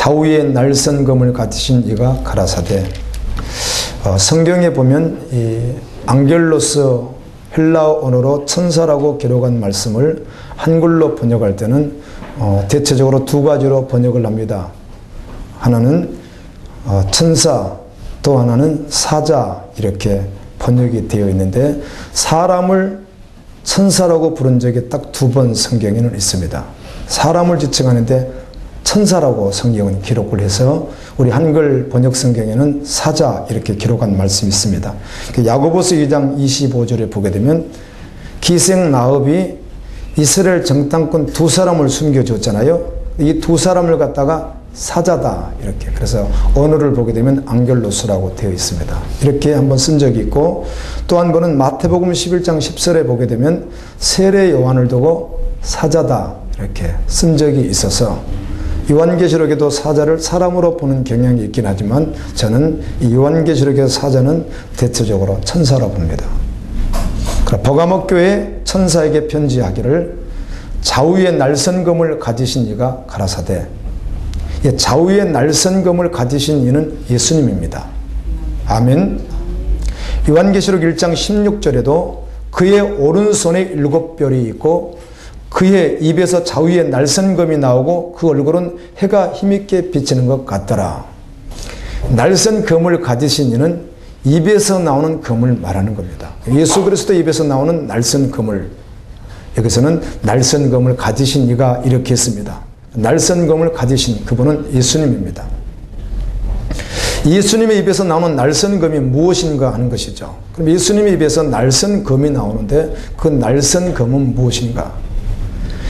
좌우에 날선 검을 가지신 이가 가라사대. 성경에 보면 이 앙겔로스 헬라어 언어로 천사라고 기록한 말씀을 한글로 번역할 때는 대체적으로 두 가지로 번역을 합니다. 하나는 천사, 또 하나는 사자, 이렇게 번역이 되어 있는데 사람을 천사라고 부른 적이 딱 두 번 성경에는 있습니다. 사람을 지칭하는데 천사라고 성경은 기록을 해서 우리 한글 번역 성경에는 사자 이렇게 기록한 말씀이 있습니다. 야고보서 2장 25절에 보게 되면 기생 라합이 이스라엘 정탐꾼 두 사람을 숨겨줬잖아요. 이 두 사람을 갖다가 사자다 이렇게, 그래서 언어를 보게 되면 앙겔로스라고 되어 있습니다. 이렇게 한번 쓴 적이 있고, 또 한 번은 마태복음 11장 10절에 보게 되면 세례 요한을 두고 사자다 이렇게 쓴 적이 있어서 요한계시록에도 사자를 사람으로 보는 경향이 있긴 하지만 저는 이 요한계시록의 사자는 대체적으로 천사로 봅니다. 버가모 교회 천사에게 편지하기를 좌우에 날선검을 가지신 이가 가라사대. 좌우에 날선검을 가지신 이는 예수님입니다. 아멘. 요한계시록 1장 16절에도 그의 오른손에 7별이 있고 그의 입에서 좌우에 날선검이 나오고 그 얼굴은 해가 힘있게 비치는 것 같더라. 날선검을 가지신 이는 입에서 나오는 검을 말하는 겁니다. 예수 그리스도 입에서 나오는 날선검을, 여기서는 날선검을 가지신 이가 이렇게 했습니다. 날선검을 가지신 그분은 예수님입니다. 예수님의 입에서 나오는 날선검이 무엇인가 하는 것이죠. 그럼 예수님의 입에서 날선검이 나오는데 그 날선검은 무엇인가?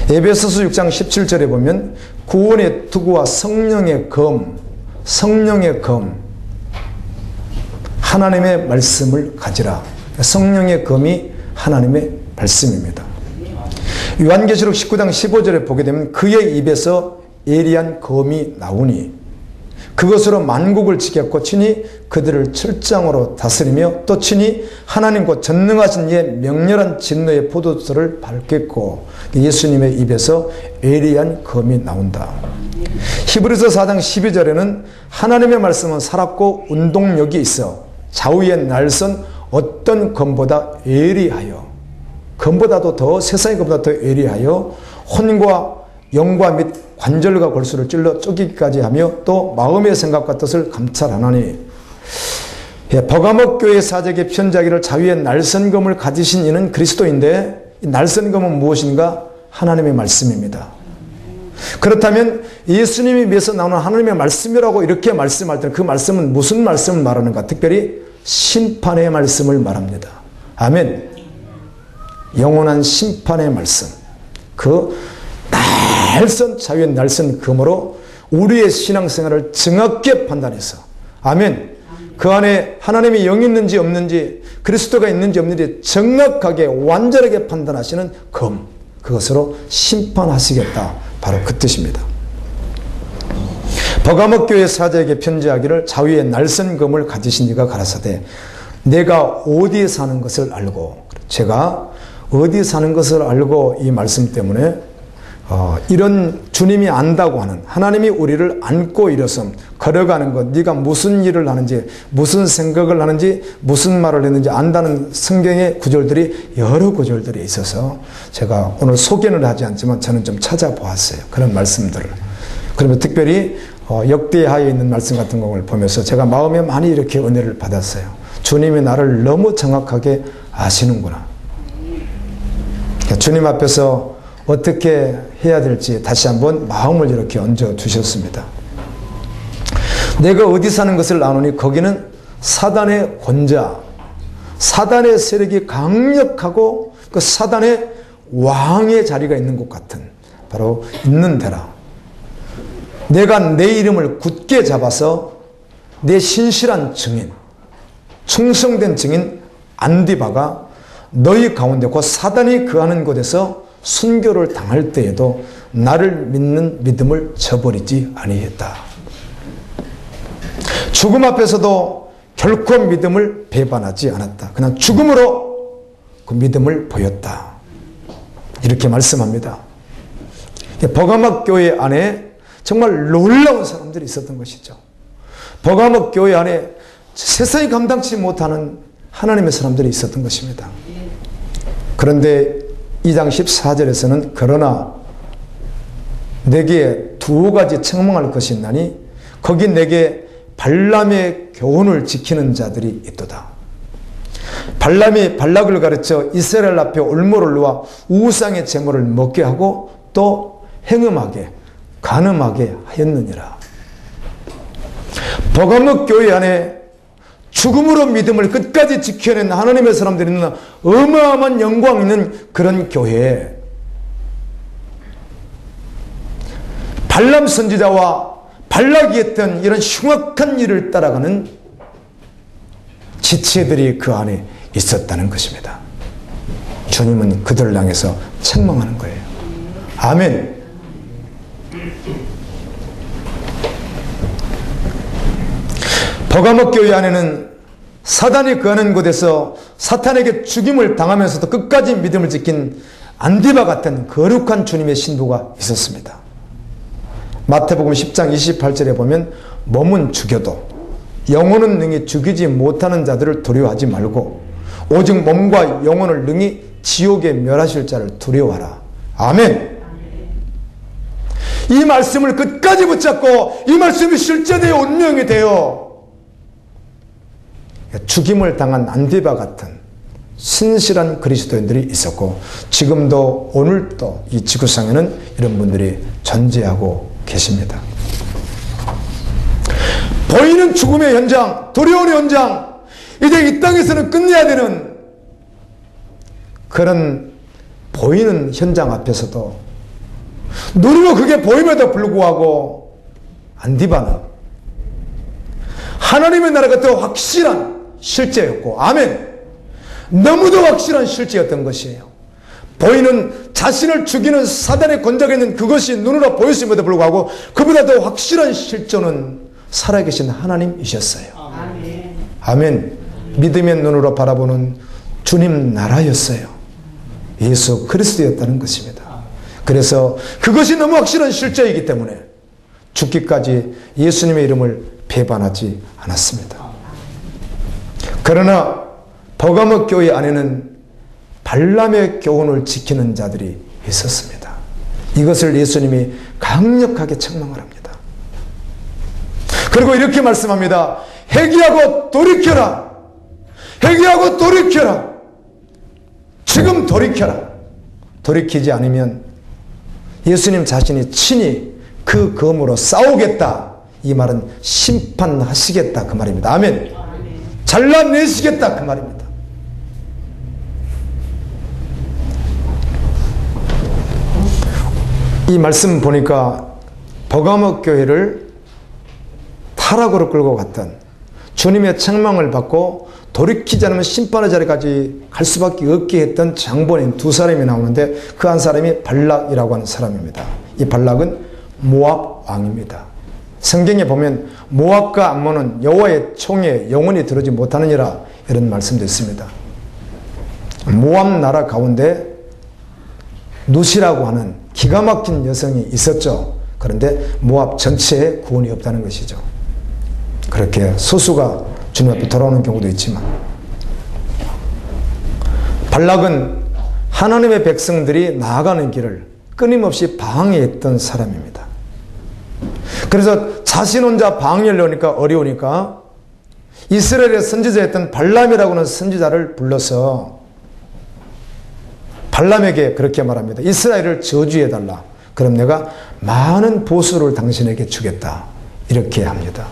에베소서 6장 17절에 보면 구원의 투구와 성령의 검, 하나님의 말씀을 가지라. 성령의 검이 하나님의 말씀입니다. 요한계시록 19장 15절에 보게 되면 그의 입에서 예리한 검이 나오니 그것으로 만국을 지켰고 친히 그들을 철장으로 다스리며 또 친히 하나님 곧 전능하신 이의 명렬한 진노의 포도주를 밟겠고, 예수님의 입에서 예리한 검이 나온다. 히브리서 4장 12절에는 하나님의 말씀은 살았고 운동력이 있어 좌우에 날선 어떤 검보다 예리하여, 검보다도 더, 세상의 검보다 더 예리하여 혼과 영과 및 관절과 골수를 찔러 쪼개기까지 하며 또 마음의 생각과 뜻을 감찰하나니. 버가모 교회 사적의 편지하기를 좌우에 날선검을 가지신 이는 그리스도인데, 이 날선검은 무엇인가? 하나님의 말씀입니다. 그렇다면 예수님이 위해서 나오는 하나님의 말씀이라고 이렇게 말씀할 때는 그 말씀은 무슨 말씀을 말하는가? 특별히 심판의 말씀을 말합니다. 아멘. 영원한 심판의 말씀, 그 날선 자유의 날선 검으로 우리의 신앙생활을 정확하게 판단해서, 아멘, 그 안에 하나님의 영이 있는지 없는지, 그리스도가 있는지 없는지 정확하게 완전하게 판단하시는 검, 그것으로 심판하시겠다, 바로 그 뜻입니다. 버가모 교회 사자에게 편지하기를 좌우에 날선 검을 가지신 이가 가라사대 내가 어디에 사는 것을 알고, 제가 어디 사는 것을 알고, 이 말씀 때문에 이런 주님이 안다고 하는, 하나님이 우리를 안고 일어섬, 걸어가는 것, 네가 무슨 일을 하는지, 무슨 생각을 하는지, 무슨 말을 했는지 안다는 성경의 구절들이 여러 구절들이 있어서 제가 오늘 소개는 하지 않지만 저는 좀 찾아보았어요. 그런 말씀들을. 그러면 특별히 역대하에 있는 말씀 같은 것을 보면서 제가 마음에 많이 이렇게 은혜를 받았어요. 주님이 나를 너무 정확하게 아시는구나. 주님 앞에서 어떻게 해야 될지 다시 한번 마음을 이렇게 얹어 두셨습니다. 내가 어디 사는 것을 아노니 거기는 사단의 권자, 사단의 세력이 강력하고 그 사단의 왕의 자리가 있는 것 같은, 바로 있는 데라. 내가 내 이름을 굳게 잡아서 내 신실한 증인, 충성된 증인 안디바가 너희 가운데 곧 사단이 거하는 곳에서 순교를 당할 때에도 나를 믿는 믿음을 저버리지 아니했다. 죽음 앞에서도 결코 믿음을 배반하지 않았다. 그냥 죽음으로 그 믿음을 보였다. 이렇게 말씀합니다. 버가모 교회 안에 정말 놀라운 사람들이 있었던 것이죠. 버가목 교회 안에 세상이 감당치 못하는 하나님의 사람들이 있었던 것입니다. 그런데 2장 14절에서는 그러나 내게 두 가지 책망할 것이 있나니 거기 내게 발람의 교훈을 지키는 자들이 있도다. 발람이 발락을 가르쳐 이스라엘 앞에 올무를 놓아 우상의 제물을 먹게 하고 또 행음하게 간음하게 하였느니라. 버가목 교회 안에 죽음으로 믿음을 끝까지 지켜낸 하나님의 사람들이 있는 어마어마한 영광 있는 그런 교회에 발람 선지자와 발락이 했던 이런 흉악한 일을 따라가는 지체들이 그 안에 있었다는 것입니다. 주님은 그들을 향해서 책망하는 거예요. 아멘. 버가목 교회 안에는 사단이 거하는 곳에서 사탄에게 죽임을 당하면서도 끝까지 믿음을 지킨 안디바 같은 거룩한 주님의 신부가 있었습니다. 마태복음 10장 28절에 보면 몸은 죽여도 영혼은 능히 죽이지 못하는 자들을 두려워하지 말고 오직 몸과 영혼을 능히 지옥에 멸하실 자를 두려워하라. 아멘. 이 말씀을 끝까지 붙잡고 이 말씀이 실제되어 운명이 되어 죽임을 당한 안디바 같은 신실한 그리스도인들이 있었고 지금도 오늘도 이 지구상에는 이런 분들이 존재하고 계십니다. 보이는 죽음의 현장, 두려운 현장, 이제 이 땅에서는 끝내야 되는 그런 보이는 현장 앞에서도 눈으로 그게 보임에도 불구하고 안디바는 하나님의 나라가 더 확실한 실제였고, 아멘. 너무도 확실한 실제였던 것이에요. 보이는 자신을 죽이는 사단의 권적에 있는 그것이 눈으로 보였음에도 불구하고 그보다 더 확실한 실존은 살아계신 하나님이셨어요. 아멘. 아멘. 믿음의 눈으로 바라보는 주님 나라였어요. 예수 그리스도였다는 것입니다. 그래서 그것이 너무 확실한 실제이기 때문에 죽기까지 예수님의 이름을 배반하지 않았습니다. 그러나 버가목 교회 안에는 발람의 교훈을 지키는 자들이 있었습니다. 이것을 예수님이 강력하게 책망을 합니다. 그리고 이렇게 말씀합니다. 회개하고 돌이켜라. 회개하고 돌이켜라. 지금 돌이켜라. 돌이키지 않으면 예수님 자신이 친히 그 검으로 싸우겠다. 이 말은 심판하시겠다 그 말입니다. 아멘. 잘라내시겠다 그 말입니다. 이 말씀 보니까 버가목 교회를 타락으로 끌고 갔던 주님의 책망을 받고 돌이키지 않으면 심판의 자리까지 갈 수밖에 없게 했던 장본인 두 사람이 나오는데 그 한 사람이 발락이라고 하는 사람입니다. 이 발락은 모압 왕입니다. 성경에 보면 모압과 암몬은 여호와의 총에 영원히 들어오지 못하느니라 이런 말씀도 있습니다. 모압 나라 가운데 누시라고 하는 기가 막힌 여성이 있었죠. 그런데 모압 전체에 구원이 없다는 것이죠. 그렇게 소수가 주님 앞에 돌아오는 경우도 있지만 발락은 하나님의 백성들이 나아가는 길을 끊임없이 방해했던 사람입니다. 그래서 자신 혼자 방해를 하니까 어려우니까 이스라엘의 선지자였던 발람이라고 하는 선지자를 불러서 발람에게 그렇게 말합니다. 이스라엘을 저주해달라. 그럼 내가 많은 보수를 당신에게 주겠다. 이렇게 합니다.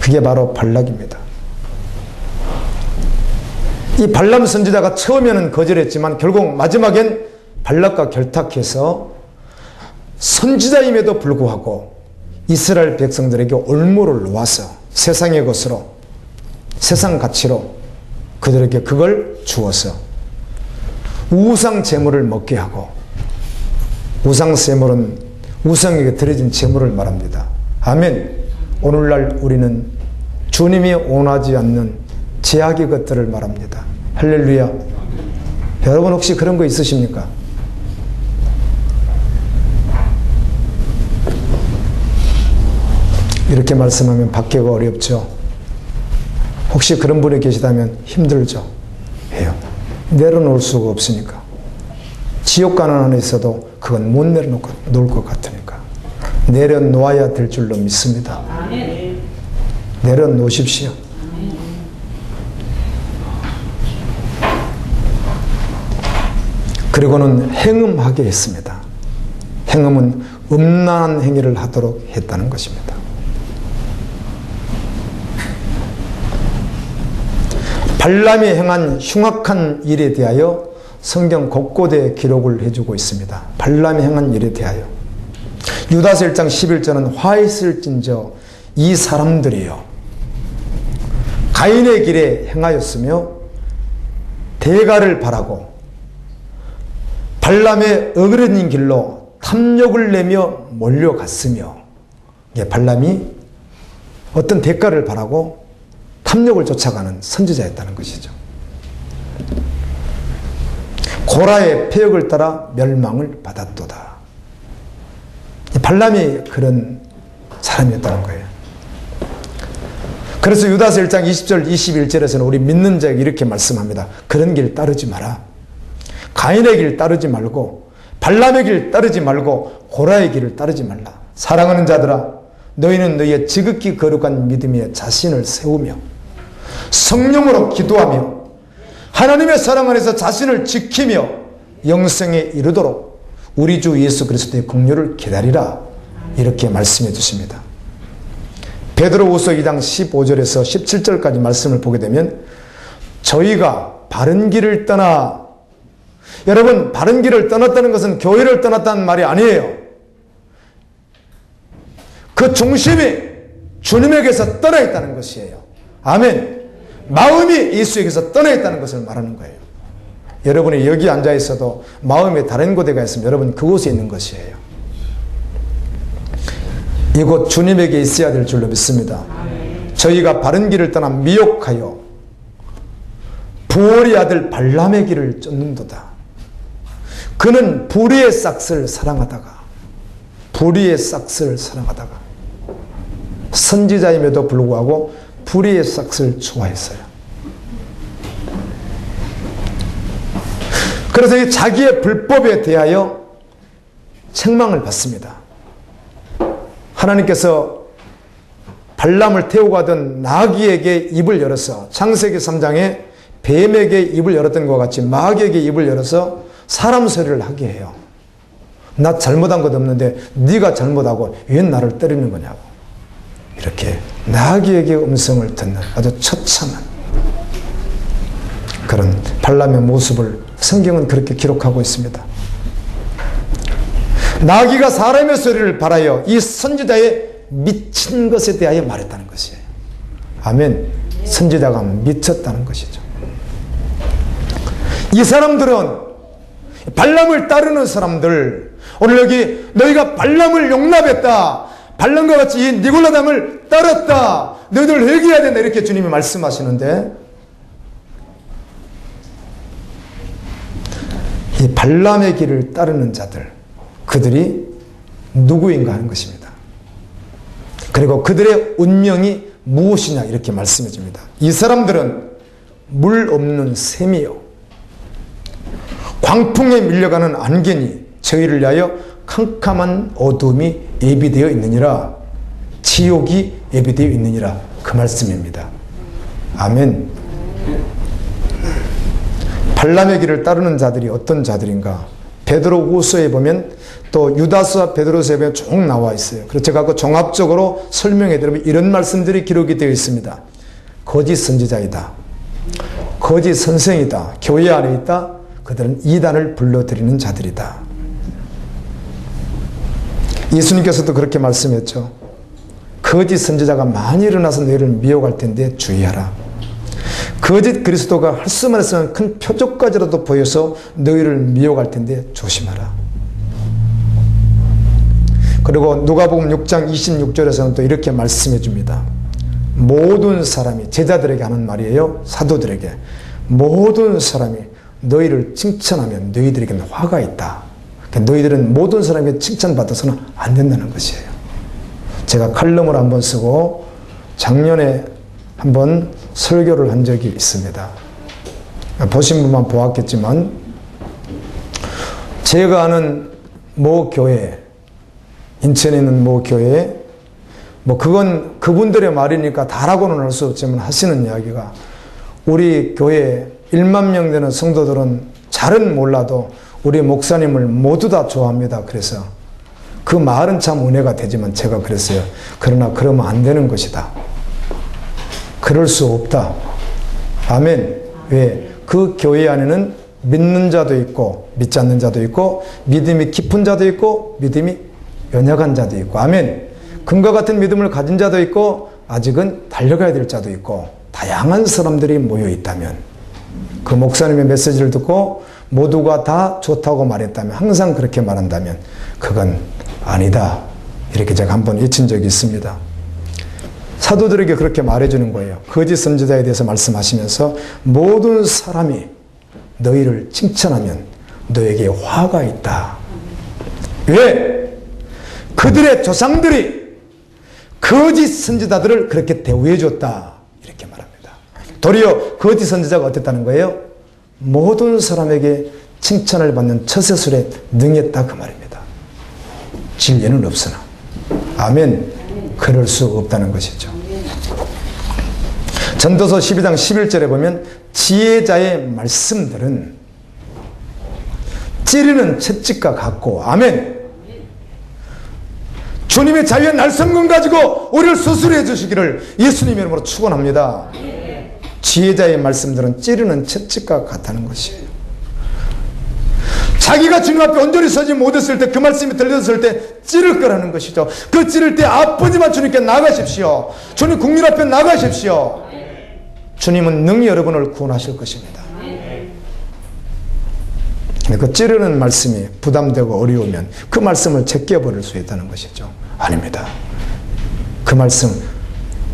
그게 바로 발락입니다. 이 발람 선지자가 처음에는 거절했지만 결국 마지막엔 발락과 결탁해서 선지자임에도 불구하고 이스라엘 백성들에게 올무를 놓아서 세상의 것으로 세상 가치로 그들에게 그걸 주어서 우상 제물을 먹게 하고 우상 제물은 우상에게 드려진 제물을 말합니다. 아멘. 오늘날 우리는 주님이 원하지 않는 제약의 것들을 말합니다. 할렐루야. 여러분 혹시 그런 거 있으십니까? 이렇게 말씀하면 받기가 어렵죠. 혹시 그런 분이 계시다면 힘들죠. 해요. 내려놓을 수가 없으니까. 지옥가는 안에 있어도 그건 못 내려놓을 것 같으니까. 내려놓아야 될 줄로 믿습니다. 내려놓으십시오. 그리고는 행음하게 했습니다. 행음은 음란한 행위를 하도록 했다는 것입니다. 발람이 행한 흉악한 일에 대하여 성경 곳곳에 기록을 해주고 있습니다. 발람이 행한 일에 대하여. 유다서 1장 11절은 화 있을진저 이 사람들이요 가인의 길에 행하였으며 대가를 바라고 발람의 어그러진 길로 탐욕을 내며 몰려갔으며, 발람이 어떤 대가를 바라고 탐욕을 쫓아가는 선지자였다는 것이죠. 고라의 폐역을 따라 멸망을 받았도다. 발람이 그런 사람이었다는 거예요. 그래서 유다서 1장 20절 21절에서는 우리 믿는 자에게 이렇게 말씀합니다. 그런 길 따르지 마라. 가인의 길 따르지 말고 발람의 길 따르지 말고 고라의 길을 따르지 말라. 사랑하는 자들아, 너희는 너희의 지극히 거룩한 믿음에 자신을 세우며 성령으로 기도하며 하나님의 사랑 안에서 자신을 지키며 영생에 이르도록 우리 주 예수 그리스도의 긍휼을 기다리라. 이렇게 말씀해 주십니다. 베드로후서 2장 15절에서 17절까지 말씀을 보게 되면 저희가 바른 길을 떠나, 여러분 바른 길을 떠났다는 것은 교회를 떠났다는 말이 아니에요. 그 중심이 주님에게서 떠나 있다는 것이에요. 아멘. 마음이 예수에게서 떠나 있다는 것을 말하는 거예요. 여러분이 여기 앉아 있어도 마음이 다른 곳에 가 있으면 여러분 그곳에 있는 것이에요. 이곳 주님에게 있어야 될 줄로 믿습니다. 저희가 바른 길을 떠나 미혹하여 부올의 아들 발람의 길을 쫓는도다. 그는 불의의 싹을 사랑하다가 선지자임에도 불구하고 불의의 싹을 좋아했어요. 그래서 이 자기의 불법에 대하여 책망을 받습니다. 하나님께서 발람을 태우고 가던 나귀에게 입을 열어서 창세기 3장에 뱀에게 입을 열었던 것과 같이 마귀에게 입을 열어서 사람 소리를 하게 해요. 나 잘못한 것 없는데 네가 잘못하고 왜 나를 때리는 거냐고. 이렇게 나귀에게 음성을 듣는 아주 처참한 그런 발람의 모습을 성경은 그렇게 기록하고 있습니다. 나귀가 사람의 소리를 바라여 이 선지자의 미친 것에 대하여 말했다는 것이에요. 아멘. 선지자가 미쳤다는 것이죠. 이 사람들은 발람을 따르는 사람들, 오늘 여기 너희가 발람을 용납했다, 발람과 같이 이 니골라담을 따랐다, 너희들 회개해야 된다, 이렇게 주님이 말씀하시는데, 이 발람의 길을 따르는 자들, 그들이 누구인가 하는 것입니다. 그리고 그들의 운명이 무엇이냐 이렇게 말씀해 줍니다. 이 사람들은 물 없는 샘이요 광풍에 밀려가는 안개니 저희를 위하여 캄캄한 어둠이 예비되어 있느니라. 지옥이 예비되어 있느니라. 그 말씀입니다. 아멘. 발람의 길을 따르는 자들이 어떤 자들인가? 베드로후서에 보면 또 유다서와 베드로서에 보면 쭉 나와 있어요. 그래서 제가 그 종합적으로 설명해 드리면 이런 말씀들이 기록이 되어 있습니다. 거짓 선지자이다, 거짓 선생이다, 교회 안에 있다, 그들은 이단을 불러들이는 자들이다. 예수님께서도 그렇게 말씀했죠. 거짓 선지자가 많이 일어나서 너희를 미혹할 텐데 주의하라. 거짓 그리스도가 할 수만 있으면 큰 표적까지라도 보여서 너희를 미혹할 텐데 조심하라. 그리고 누가복음 6장 26절에서는 또 이렇게 말씀해 줍니다. 모든 사람이, 제자들에게 하는 말이에요. 사도들에게. 모든 사람이 너희를 칭찬하면 너희들에게는 화가 있다. 그러니까 너희들은 모든 사람에게 칭찬받아서는 안 된다는 것이에요. 제가 칼럼을 한번 쓰고 작년에 한번 설교를 한 적이 있습니다. 보신 분만 보았겠지만, 제가 아는 모 교회, 인천에 있는 모 교회, 그건 그분들의 말이니까 다라고는 할 수 없지만 하시는 이야기가, 우리 교회 1만 명 되는 성도들은 잘은 몰라도 우리 목사님을 모두 다 좋아합니다. 그래서 그 말은 참 은혜가 되지만 제가 그랬어요. 그러나 그러면 안 되는 것이다. 그럴 수 없다. 아멘. 왜? 그 교회 안에는 믿는 자도 있고 믿지 않는 자도 있고 믿음이 깊은 자도 있고 믿음이 연약한 자도 있고, 아멘. 금과 같은 믿음을 가진 자도 있고 아직은 달려가야 될 자도 있고, 다양한 사람들이 모여 있다면, 그 목사님의 메시지를 듣고 모두가 다 좋다고 말했다면, 항상 그렇게 말한다면 그건 아니다. 이렇게 제가 한번 외친 적이 있습니다. 사도들에게 그렇게 말해주는 거예요. 거짓 선지자에 대해서 말씀하시면서, 모든 사람이 너희를 칭찬하면 너에게 화가 있다. 왜? 그들의 조상들이 거짓 선지자들을 그렇게 대우해 줬다. 이렇게 말합니다. 도리어 거짓 선지자가 어땠다는 거예요? 모든 사람에게 칭찬을 받는 처세술에 능했다, 그 말입니다. 진리는 없으나. 아멘. 그럴 수 없다는 것이죠. 전도서 12장 11절에 보면, 지혜자의 말씀들은 찌르는 채찍과 같고, 아멘. 주님의 자유의 날성금 가지고 우리를 수술해 주시기를 예수님 이름으로 축원합니다. 지혜자의 말씀들은 찌르는 채찍과 같다는 것이에요. 자기가 주님 앞에 온전히 서지 못했을 때, 그 말씀이 들렸을 때 찌를 거라는 것이죠. 그 찌를 때 아프지만 주님께 나가십시오. 주님 국민 앞에 나가십시오. 주님은 능히 여러분을 구원하실 것입니다. 그 찌르는 말씀이 부담되고 어려우면 그 말씀을 제껴버릴 수 있다는 것이죠. 아닙니다. 그 말씀,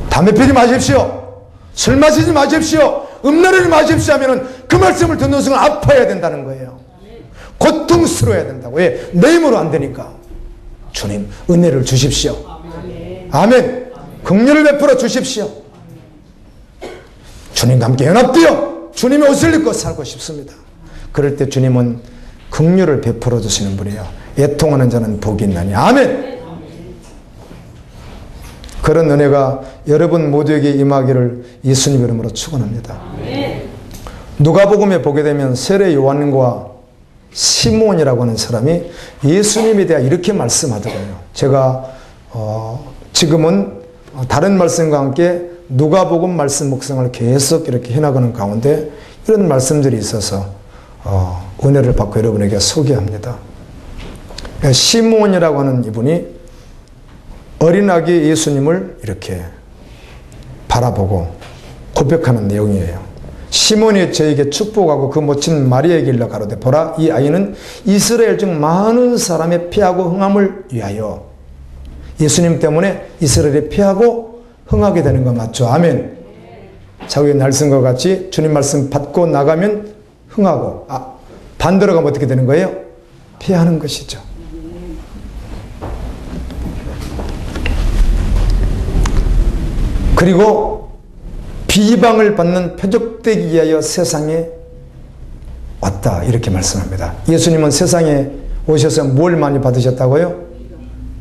담배 피지 마십시오, 술 마시지 마십시오, 음란하지 마십시오 하면은 그 말씀을 듣는 순간 아파야 된다는 거예요. 고통스러워야 된다고. 왜? 내 힘으로 안 되니까. 주님 은혜를 주십시오. 아멘. 긍휼을 베풀어 주십시오. 주님과 함께 연합되어 주님의 옷을 입고 살고 싶습니다. 그럴 때 주님은 긍휼을 베풀어 주시는 분이에요. 애통하는 자는 복이 있나니. 아멘. 그런 은혜가 여러분 모두에게 임하기를 예수님 이름으로 축원합니다. 누가복음에 보게 되면 세례 요한과 시몬이라고 하는 사람이 예수님에 대해 이렇게 말씀하더라고요. 제가 지금은 다른 말씀과 함께 누가복음 말씀 묵상을 계속 이렇게 해나가는 가운데 이런 말씀들이 있어서 은혜를 받고 여러분에게 소개합니다. 시몬이라고 하는 이분이 어린아기 예수님을 이렇게 바라보고 고백하는 내용이에요. 시몬이 저에게 축복하고 그 모친 마리아에게 일러 가로되, 보라, 이 아이는 이스라엘 중 많은 사람의 피하고 흥함을 위하여, 예수님 때문에 이스라엘이 피하고 흥하게 되는 거 맞죠? 아멘. 자기의 날선과 같이 주님 말씀 받고 나가면 흥하고, 반대로 가면 어떻게 되는 거예요? 피하는 것이죠. 그리고 비방을 받는 표적되기 위하여 세상에 왔다, 이렇게 말씀합니다. 예수님은 세상에 오셔서 뭘 많이 받으셨다고요?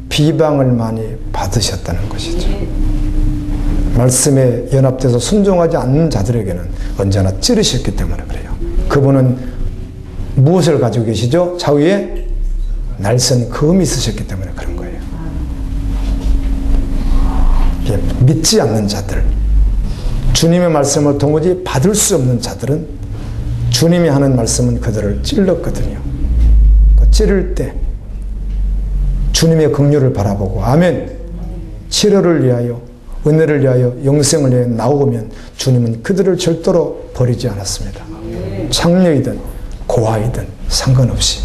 비방을 많이 받으셨다는 것이죠. 말씀에 연합돼서 순종하지 않는 자들에게는 언제나 찌르셨기 때문에 그래요. 그분은 무엇을 가지고 계시죠? 좌우에 날선 금이 있으셨기 때문에 그런 거예요. 믿지 않는 자들, 주님의 말씀을 도무지 받을 수 없는 자들은 주님이 하는 말씀은 그들을 찔렀거든요. 찌를 때 주님의 긍휼을 바라보고, 아멘, 치료를 위하여, 은혜를 위하여, 영생을 위하여 나오면 주님은 그들을 절대로 버리지 않았습니다. 창녀이든 고아이든 상관없이.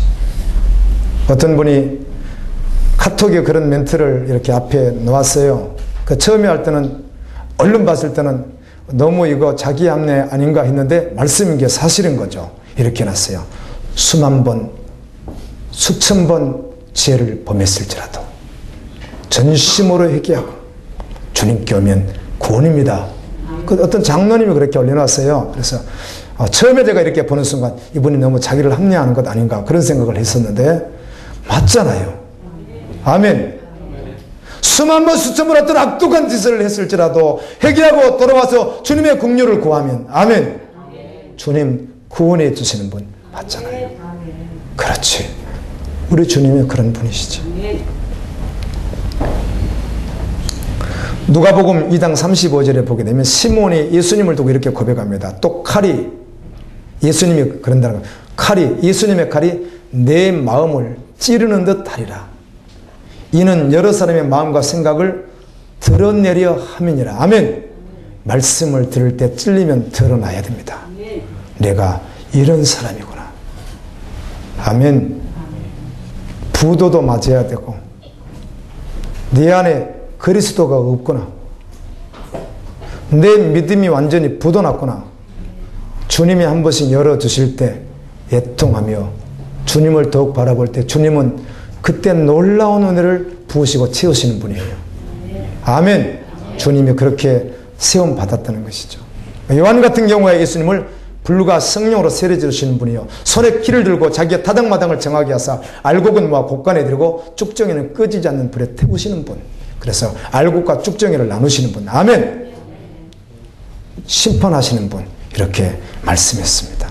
어떤 분이 카톡에 그런 멘트를 이렇게 앞에 놓았어요. 처음에 할 때는, 얼른 봤을 때는 너무 이거 자기 합리 아닌가 했는데 말씀인 게 사실인 거죠. 이렇게 해놨어요. 수만 번, 수천 번 죄를 범했을지라도 전심으로 회개하고 주님께 오면 구원입니다. 그 어떤 장로님이 그렇게 올려놨어요. 그래서 처음에 제가 이렇게 보는 순간 이분이 너무 자기를 합리화하는 것 아닌가 그런 생각을 했었는데 맞잖아요. 아멘. 수만 번 수천 번 어떤 악독한 짓을 했을지라도 회개하고 돌아와서 주님의 긍휼을 구하면 아멘. 주님 구원해 주시는 분 맞잖아요. 그렇지. 우리 주님이 그런 분이시죠. 누가복음 2장 35절에 보게 되면 시몬이 예수님을 두고 이렇게 고백합니다. 또 칼이 예수님이 그런다는 거예요. 칼이 예수님의 칼이 내 마음을 찌르는 듯 하리라. 이는 여러 사람의 마음과 생각을 드러내려 함이니라. 아멘. 말씀을 들을 때 찔리면 드러나야 됩니다. 내가 이런 사람이구나. 아멘. 부도도 맞아야 되고 내 안에 그리스도가 없구나. 내 믿음이 완전히 부도났구나. 주님이 한 번씩 열어주실 때 애통하며 주님을 더욱 바라볼 때 주님은 그때 놀라운 은혜를 부으시고 채우시는 분이에요. 아멘. 주님이 그렇게 세움 받았다는 것이죠. 요한 같은 경우에 예수님을 불과 성령으로 세례 주시는 분이요. 손에 키를 들고 자기의 타당마당을 정하게 하사 알곡은 모아 곡간에 들고 쭉정이는 꺼지지 않는 불에 태우시는 분. 그래서 알곡과 쭉정이를 나누시는 분. 아멘. 심판하시는 분. 이렇게 말씀했습니다.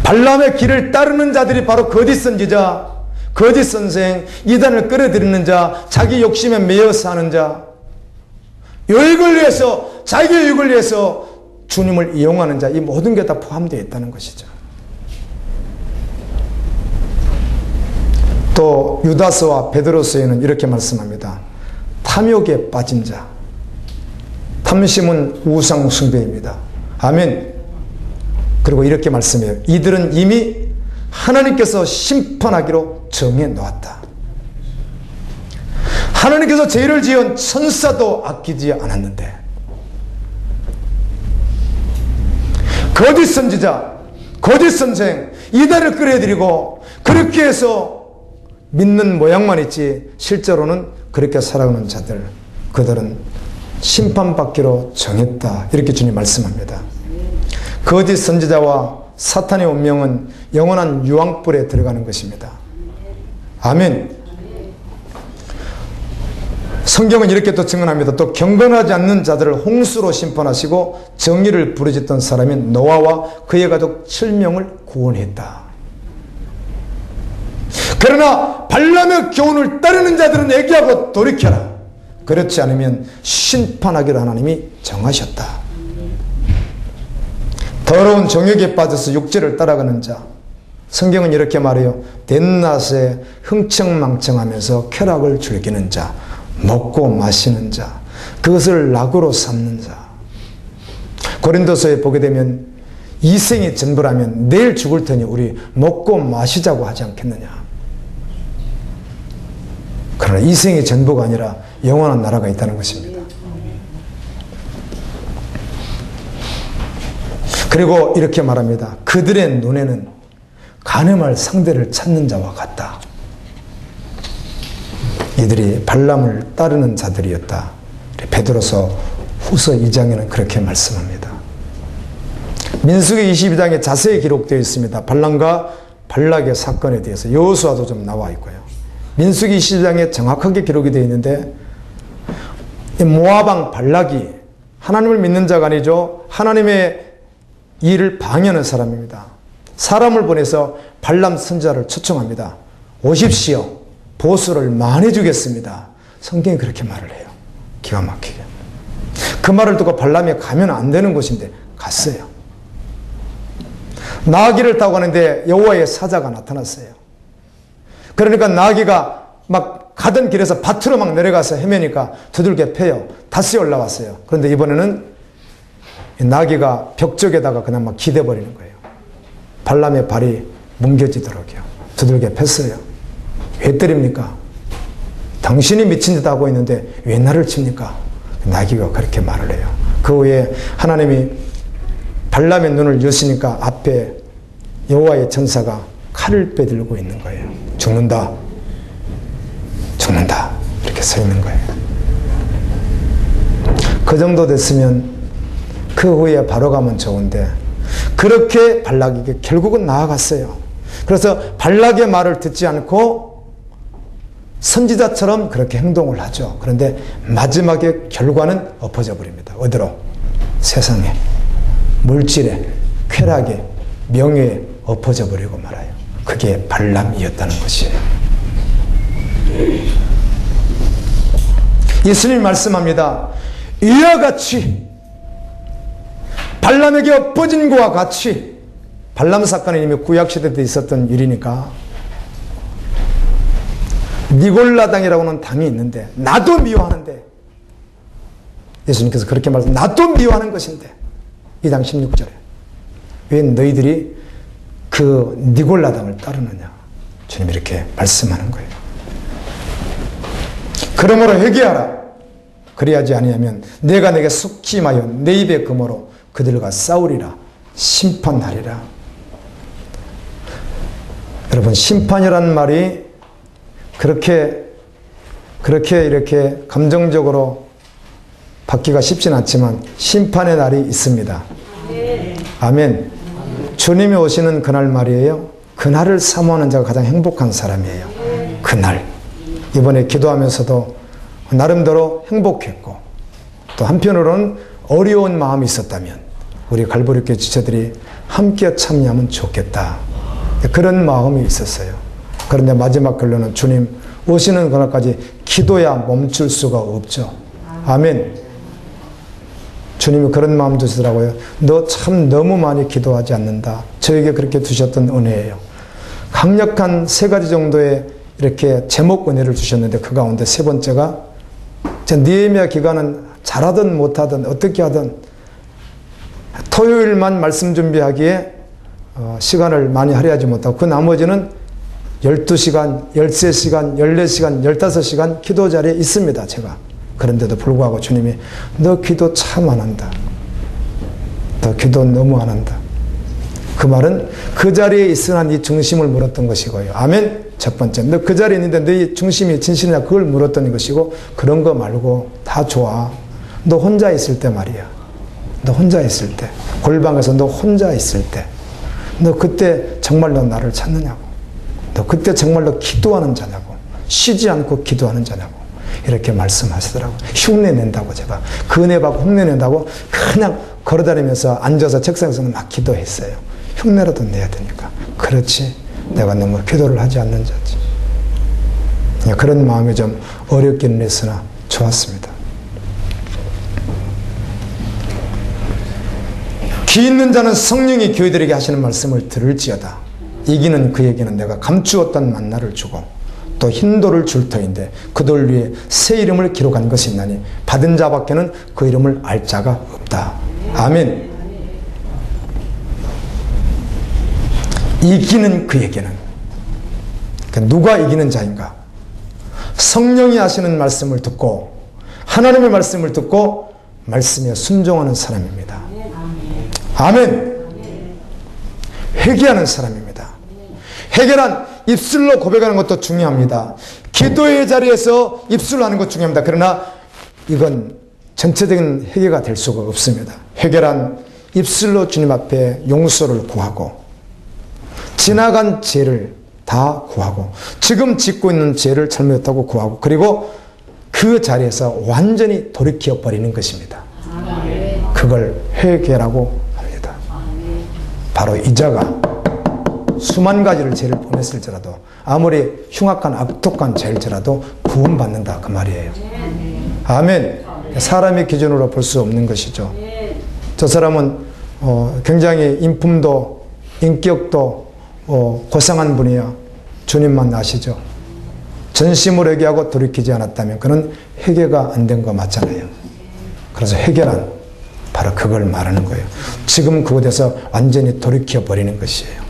발람의 길을 따르는 자들이 바로 거짓 선지자, 거짓 선생, 이단을 끌어들이는 자, 자기 욕심에 매여서 하는 자, 유익을 위해서, 자기 유익을 위해서 주님을 이용하는 자, 이 모든 게 다 포함되어 있다는 것이죠. 또 유다서와 베드로서에는 이렇게 말씀합니다. 탐욕에 빠진 자. 탐심은 우상 숭배입니다. 아멘. 그리고 이렇게 말씀해요. 이들은 이미 하나님께서 심판하기로 정해 놓았다. 하나님께서 죄를 지은 천사도 아끼지 않았는데 거짓 선지자, 거짓 선생, 이단을 끌어들이고 그렇게 해서 믿는 모양만 있지 실제로는 그렇게 살아가는 자들, 그들은 심판받기로 정했다. 이렇게 주님 말씀합니다. 거짓 선지자와 사탄의 운명은 영원한 유황불에 들어가는 것입니다. 아멘. 성경은 이렇게 또 증언합니다. 또 경건하지 않는 자들을 홍수로 심판하시고 정의를 부르짖던 사람이 노아와 그의 가족 7명을 구원했다. 그러나 발람의 교훈을 따르는 자들은 애기하고 돌이켜라. 그렇지 않으면 심판하기로 하나님이 정하셨다. 더러운 정욕에 빠져서 육체를 따라가는 자. 성경은 이렇게 말해요. 된낮에 흥청망청하면서 쾌락을 즐기는 자, 먹고 마시는 자, 그것을 낙으로 삼는 자. 고린도서에 보게 되면 이생이 전부라면 내일 죽을 테니 우리 먹고 마시자고 하지 않겠느냐. 그러나 이생이 전부가 아니라 영원한 나라가 있다는 것입니다. 그리고 이렇게 말합니다. 그들의 눈에는 간음할 상대를 찾는 자와 같다. 이들이 발람을 따르는 자들이었다. 베드로서 후서 2장에는 그렇게 말씀합니다. 민수기 22장에 자세히 기록되어 있습니다. 발람과 발락의 사건에 대해서 여호수아도 좀 나와 있고요. 민수기 22장에 정확하게 기록이 되어 있는데 모압 왕 발락이 하나님을 믿는 자가 아니죠. 하나님의 일을 방해하는 사람입니다. 사람을 보내서 발람 선지자를 초청합니다. 오십시오. 보수를 많이 주겠습니다. 성경이 그렇게 말을 해요. 기가 막히게. 그 말을 듣고 발람이 가면 안 되는 곳인데 갔어요. 나귀를 타고 가는데 여호와의 사자가 나타났어요. 그러니까 나귀가 막 가던 길에서 밭으로 막 내려가서 헤매니까 두들겨 패요. 다시 올라왔어요. 그런데 이번에는 나귀가 벽 쪽에다가 그냥 막 기대버리는 거예요. 발람의 발이 뭉개지도록요. 두들겨 팼어요. 왜 때립니까? 당신이 미친 듯 하고 있는데 왜 나를 칩니까? 나귀가 그렇게 말을 해요. 그 후에 하나님이 발람의 눈을 여시니까 앞에 여호와의 천사가 칼을 빼들고 있는 거예요. 죽는다. 죽는다. 서 있는 거예요. 그 정도 됐으면 그 후에 바로 가면 좋은데 그렇게 발락에게 결국은 나아갔어요. 그래서 발락의 말을 듣지 않고 선지자처럼 그렇게 행동을 하죠. 그런데 마지막에 결과는 엎어져 버립니다. 어디로? 세상에, 물질에, 쾌락에, 명예에 엎어져 버리고 말아요. 그게 발람이었다는 것이에요. 예수님 말씀합니다. 이와 같이 발람에게 엎어진 것과 같이, 발람 사건은 이미 구약시대 때 있었던 일이니까, 니골라당이라고는 당이 있는데 나도 미워하는데, 예수님께서 그렇게 말씀, 나도 미워하는 것인데, 2장 16절에 왜 너희들이 그 니골라당을 따르느냐, 주님이 이렇게 말씀하는 거예요. 그러므로 회개하라. 그리하지 아니하면 내가 내게 속임하여 내 입의 금으로 그들과 싸우리라. 심판하리라. 여러분, 심판이라는 말이 그렇게 이렇게 감정적으로 받기가 쉽진 않지만 심판의 날이 있습니다. 아멘. 주님이 오시는 그날 말이에요. 그날을 사모하는 자가 가장 행복한 사람이에요. 그날. 이번에 기도하면서도 나름대로 행복했고, 또 한편으로는 어려운 마음이 있었다면 우리 갈보리교회 지체들이 함께 참여하면 좋겠다, 그런 마음이 있었어요. 그런데 마지막 결론은 주님 오시는 그날까지 기도야 멈출 수가 없죠. 아멘. 주님이 그런 마음 주시더라고요. 너 참 너무 많이 기도하지 않는다. 저에게 그렇게 두셨던 은혜예요. 강력한 3가지 정도의 이렇게 제목 은혜를 주셨는데, 그 가운데 3번째가 느헤미야 기간은 잘하든 못하든 어떻게 하든 토요일만 말씀 준비하기에 시간을 많이 할애하지 못하고, 그 나머지는 12시간, 13시간, 14시간, 15시간 기도 자리에 있습니다, 제가. 그런데도 불구하고 주님이 너 기도 참 안 한다. 너 기도 너무 안 한다. 그 말은 그 자리에 있으나 네 중심을 물었던 것이고요. 아멘. 첫 번째, 너 그 자리에 있는데 네 중심이 진실이냐 그걸 물었던 것이고, 그런 거 말고 다 좋아. 너 혼자 있을 때 말이야. 너 혼자 있을 때, 골방에서 너 혼자 있을 때, 너 그때 정말로 나를 찾느냐고. 너 그때 정말로 기도하는 자냐고. 쉬지 않고 기도하는 자냐고. 이렇게 말씀하시더라고. 흉내낸다고, 제가. 그 은혜 받고 흉내낸다고 그냥 걸어다니면서 앉아서 책상에서는 막 기도했어요. 흉내라도 내야 되니까. 그렇지. 내가 너무 기도를 하지 않는 자지. 그런 마음이 좀 어렵기는 했으나 좋았습니다. 귀 있는 자는 성령이 교회들에게 하시는 말씀을 들을지어다. 이기는 그에게는 내가 감추었던 만나를 주고 또 흰돌을 줄 터인데 그 돌 위에 새 이름을 기록한 것이 있나니 받은 자밖에는 그 이름을 알 자가 없다. 아멘. 이기는 그에게는, 누가 이기는 자인가? 성령이 하시는 말씀을 듣고, 하나님의 말씀을 듣고 말씀에 순종하는 사람입니다. 아멘. 회개하는 사람입니다. 회개란 입술로 고백하는 것도 중요합니다. 기도의 자리에서 입술로 하는 것 중요합니다. 그러나 이건 전체적인 회개가 될 수가 없습니다. 회개란 입술로 주님 앞에 용서를 구하고, 지나간 죄를 다 구하고, 지금 짓고 있는 죄를 잘못했다고 구하고, 그리고 그 자리에서 완전히 돌이켜 버리는 것입니다. 그걸 회개라고 합니다. 바로 이 자가 수만 가지를 죄를 범했을지라도, 아무리 흉악한 악독한 죄일지라도 구원받는다, 그 말이에요. 아멘. 사람의 기준으로 볼 수 없는 것이죠. 저 사람은 굉장히 인품도 인격도 고상한 분이야. 주님만 아시죠. 전심으로 회개하고 돌이키지 않았다면 그는 회개가 안 된 거 맞잖아요. 그래서 회개란 바로 그걸 말하는 거예요. 지금 그곳에서 완전히 돌이켜 버리는 것이에요.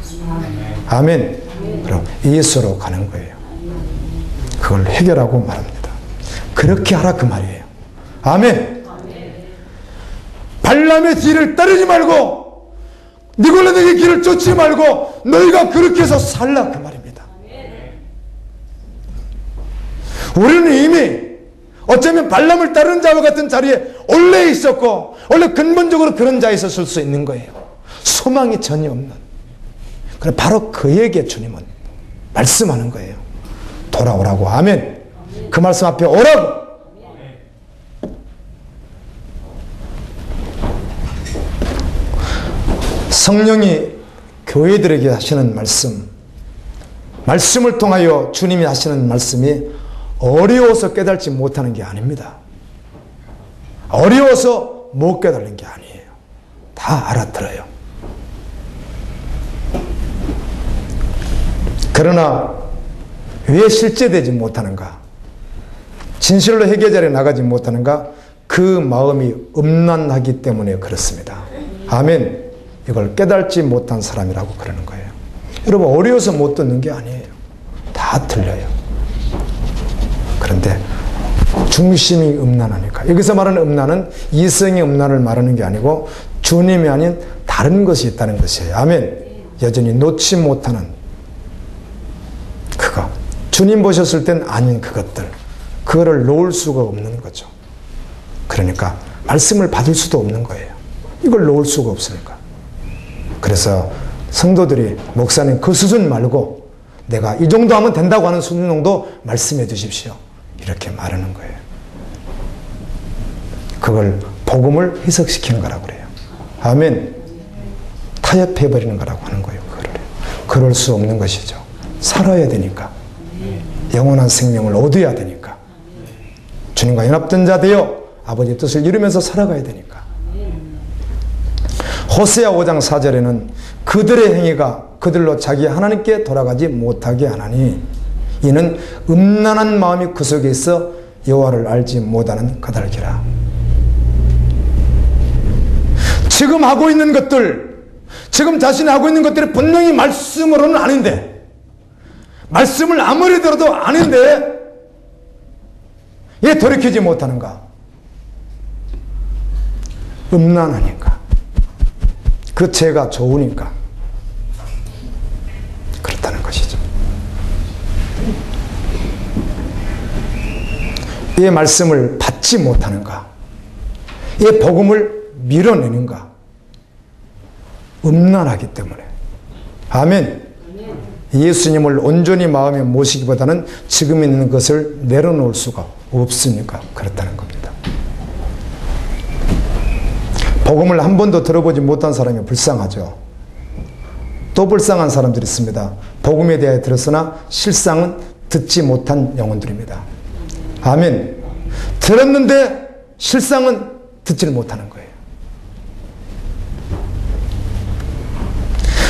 아멘. 그럼 예수로 가는 거예요. 그걸 회개라고 말합니다. 그렇게 하라, 그 말이에요. 아멘. 발람의 뒤를 따르지 말고, 니골라당의 길을 쫓지 말고 너희가 그렇게 해서 살라, 그 말입니다. 우리는 이미 어쩌면 발람을 따르는 자와 같은 자리에 원래 있었고 원래 근본적으로 그런 자에 있었을 수 있는 거예요. 소망이 전혀 없는. 그래 바로 그에게 주님은 말씀하는 거예요. 돌아오라고. 아멘. 그 말씀 앞에 오라고. 성령이 교회들에게 하시는 말씀을 통하여 주님이 하시는 말씀이 어려워서 깨달지 못하는 게 아닙니다. 어려워서 못 깨달는 게 아니에요. 다 알아들어요. 그러나 왜 실제되지 못하는가? 진실로 회개 자리에 나가지 못하는가? 그 마음이 음란하기 때문에 그렇습니다. 아멘. 이걸 깨달지 못한 사람이라고 그러는 거예요. 여러분, 어려워서 못 듣는 게 아니에요. 다 들려요. 그런데 중심이 음란하니까. 여기서 말하는 음란은 이성의 음란을 말하는 게 아니고 주님이 아닌 다른 것이 있다는 것이에요. 아멘. 여전히 놓지 못하는 그거. 주님 보셨을 땐 아닌 그것들. 그거를 놓을 수가 없는 거죠. 그러니까 말씀을 받을 수도 없는 거예요. 이걸 놓을 수가 없으니까. 그래서 성도들이 목사님 그 수준 말고 내가 이 정도 하면 된다고 하는 수준 정도 말씀해 주십시오. 이렇게 말하는 거예요. 그걸 복음을 해석시키는 거라고 그래요. 아멘. 타협해버리는 거라고 하는 거예요. 그럴 수 없는 것이죠. 살아야 되니까. 영원한 생명을 얻어야 되니까. 주님과 연합된 자 되어 아버지의 뜻을 이루면서 살아가야 되니까. 호세아 5장 4절에는 그들의 행위가 그들로 자기 하나님께 돌아가지 못하게 하나니 이는 음란한 마음이 그 속에 있어 여호와를 알지 못하는 까닭이라. 지금 하고 있는 것들, 지금 자신이 하고 있는 것들이 분명히 말씀으로는 아닌데, 말씀을 아무리 들어도 아닌데 왜 돌이키지 못하는가? 음란하니까. 그 죄가 좋으니까 그렇다는 것이죠. 이 말씀을 받지 못하는가? 이 복음을 밀어내는가? 음란하기 때문에. 아멘. 예수님을 온전히 마음에 모시기보다는 지금 있는 것을 내려놓을 수가 없으니까 그렇다는 겁니다. 복음을 한 번도 들어보지 못한 사람이 불쌍하죠. 또 불쌍한 사람들이 있습니다. 복음에 대해 들었으나 실상은 듣지 못한 영혼들입니다. 아멘. 들었는데 실상은 듣지를 못하는 거예요.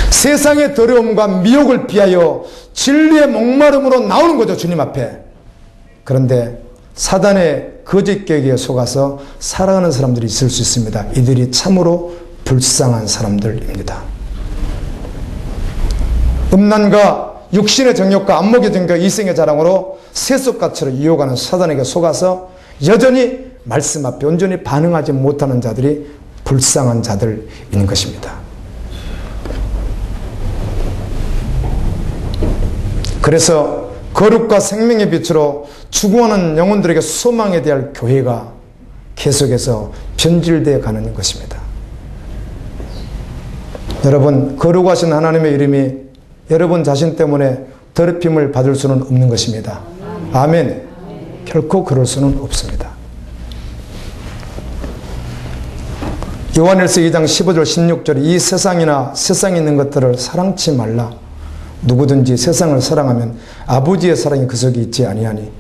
세상의 더러움과 미혹을 피하여 진리의 목마름으로 나오는 거죠. 주님 앞에. 그런데 사단의 거짓 계기에 속아서 살아가는 사람들이 있을 수 있습니다. 이들이 참으로 불쌍한 사람들입니다. 음란과 육신의 정욕과 안목의 정욕과 이성의 자랑으로 세속가치를 이용하는 사단에게 속아서 여전히 말씀 앞에 온전히 반응하지 못하는 자들이 불쌍한 자들인 것입니다. 그래서 거룩과 생명의 빛으로 추구하는 영혼들에게 소망에 대한 교회가 계속해서 변질되어 가는 것입니다. 여러분, 거룩하신 하나님의 이름이 여러분 자신 때문에 더럽힘을 받을 수는 없는 것입니다. 아멘. 결코 그럴 수는 없습니다. 요한일서 2장 15절 16절 이 세상이나 세상에 있는 것들을 사랑치 말라. 누구든지 세상을 사랑하면 아버지의 사랑이 그 속에 있지 아니하니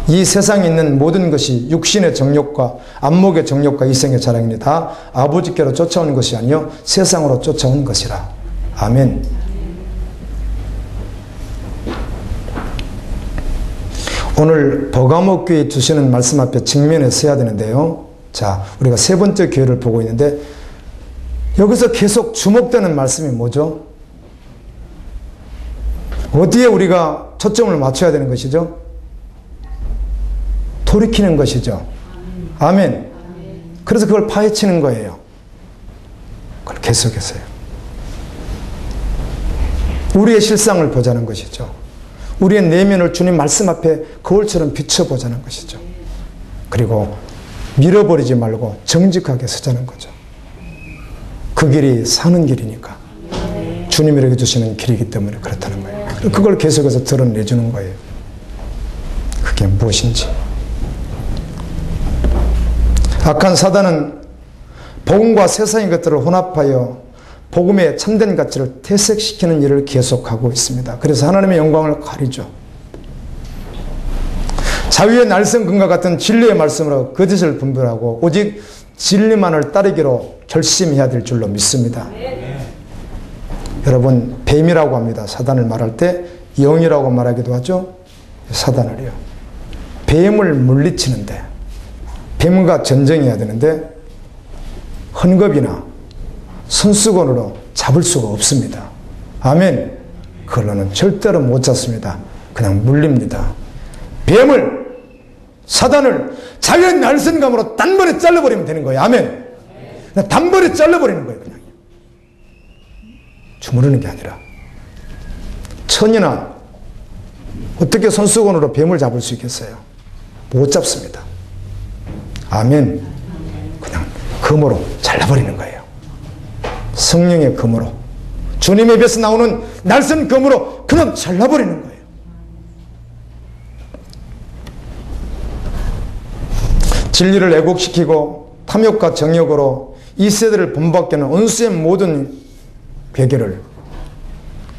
이 세상에 있는 모든 것이 육신의 정욕과 안목의 정욕과 이성의 자랑이니 다 아버지께로 쫓아오는 것이 아니요 세상으로 쫓아온 것이라. 아멘. 오늘 버가모 교회 주시는 말씀 앞에 직면해 서야 되는데요. 자, 우리가 세 번째 교회를 보고 있는데 여기서 계속 주목되는 말씀이 뭐죠? 어디에 우리가 초점을 맞춰야 되는 것이죠? 돌이키는 것이죠. 아멘. 그래서 그걸 파헤치는 거예요. 그걸 계속해서요. 우리의 실상을 보자는 것이죠. 우리의 내면을 주님 말씀 앞에 거울처럼 비춰보자는 것이죠. 그리고 밀어버리지 말고 정직하게 서자는 거죠. 그 길이 사는 길이니까. 주님이라고 주시는 길이기 때문에 그렇다는 거예요. 그걸 계속해서 드러내주는 거예요. 그게 무엇인지. 악한 사단은 복음과 세상의 것들을 혼합하여 복음의 참된 가치를 퇴색시키는 일을 계속하고 있습니다. 그래서 하나님의 영광을 가리죠. 자유의 날성금과 같은 진리의 말씀으로 거짓을 분별하고 오직 진리만을 따르기로 결심해야 될 줄로 믿습니다. 여러분, 뱀이라고 합니다. 사단을 말할 때 영이라고 말하기도 하죠. 사단을요. 뱀을 물리치는데, 뱀과 전쟁해야 되는데 헌겁이나 손수건으로 잡을 수가 없습니다. 아멘. 그걸로는 절대로 못 잡습니다. 그냥 물립니다. 뱀을, 사단을 자유의 날선감으로 단번에 잘라버리면 되는 거예요. 아멘. 그냥 단번에 잘라버리는 거예요. 그냥 주무르는 게 아니라. 천이나 어떻게 손수건으로 뱀을 잡을 수 있겠어요? 못 잡습니다. 아멘. 그냥 금으로 잘라버리는 거예요. 성령의 금으로, 주님의 입에서 나오는 날선 금으로 그냥 잘라버리는 거예요. 진리를 왜곡시키고 탐욕과 정욕으로 이 세대를 본받게 하는 원수의 모든 괴계를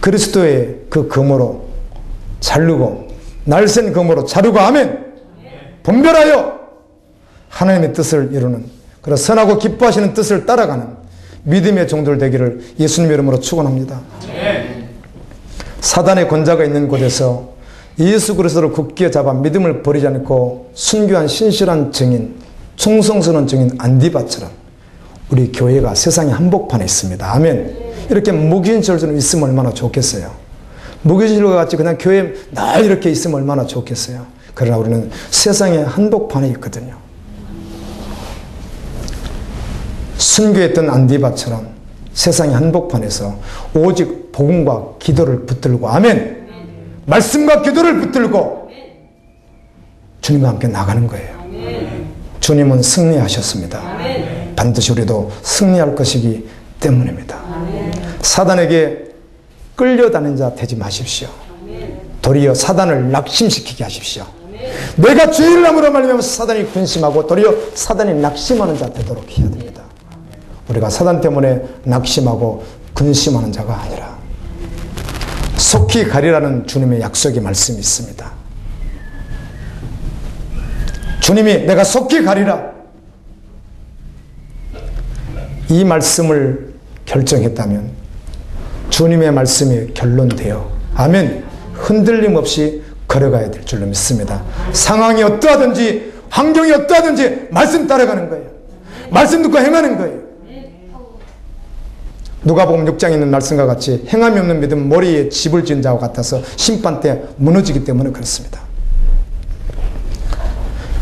그리스도의 그 금으로 자르고, 날쌘 금으로 자르고, 아멘. 분별하여 하나님의 뜻을 이루는, 그런 선하고 기뻐하시는 뜻을 따라가는 믿음의 종들 되기를 예수님 이름으로 축원합니다. 사단의 권자가 있는 곳에서 예수 그리스도를 굳게 잡아 믿음을 버리지 않고 순교한 신실한 증인, 충성스러운 증인 안디바처럼 우리 교회가 세상의 한복판에 있습니다. 아멘. 이렇게 무기인철처럼 있으면 얼마나 좋겠어요. 무기인철과 같이 그냥 교회에 늘 이렇게 있으면 얼마나 좋겠어요. 그러나 우리는 세상의 한복판에 있거든요. 순교했던 안디바처럼 세상의 한복판에서 오직 복음과 기도를 붙들고, 아멘. 말씀과 기도를 붙들고 주님과 함께 나가는 거예요. 주님은 승리하셨습니다. 반드시 우리도 승리할 것이기 때문입니다. 사단에게 끌려다니는 자 되지 마십시오. 도리어 사단을 낙심시키게 하십시오. 내가 죄를 함으로 말미암아 사단이 근심하고 도리어 사단이 낙심하는 자 되도록 해야 됩니다. 우리가 사단 때문에 낙심하고 근심하는 자가 아니라 속히 가리라는 주님의 약속의 말씀이 있습니다. 주님이 내가 속히 가리라, 이 말씀을 결정했다면 주님의 말씀이 결론되어, 아멘, 흔들림 없이 걸어가야 될 줄로 믿습니다. 상황이 어떠하든지 환경이 어떠하든지 말씀 따라가는 거예요. 말씀 듣고 행하는 거예요. 누가복음 6장에 있는 말씀과 같이 행함이 없는 믿음 머리에 집을 지은 자와 같아서 심판 때 무너지기 때문에 그렇습니다.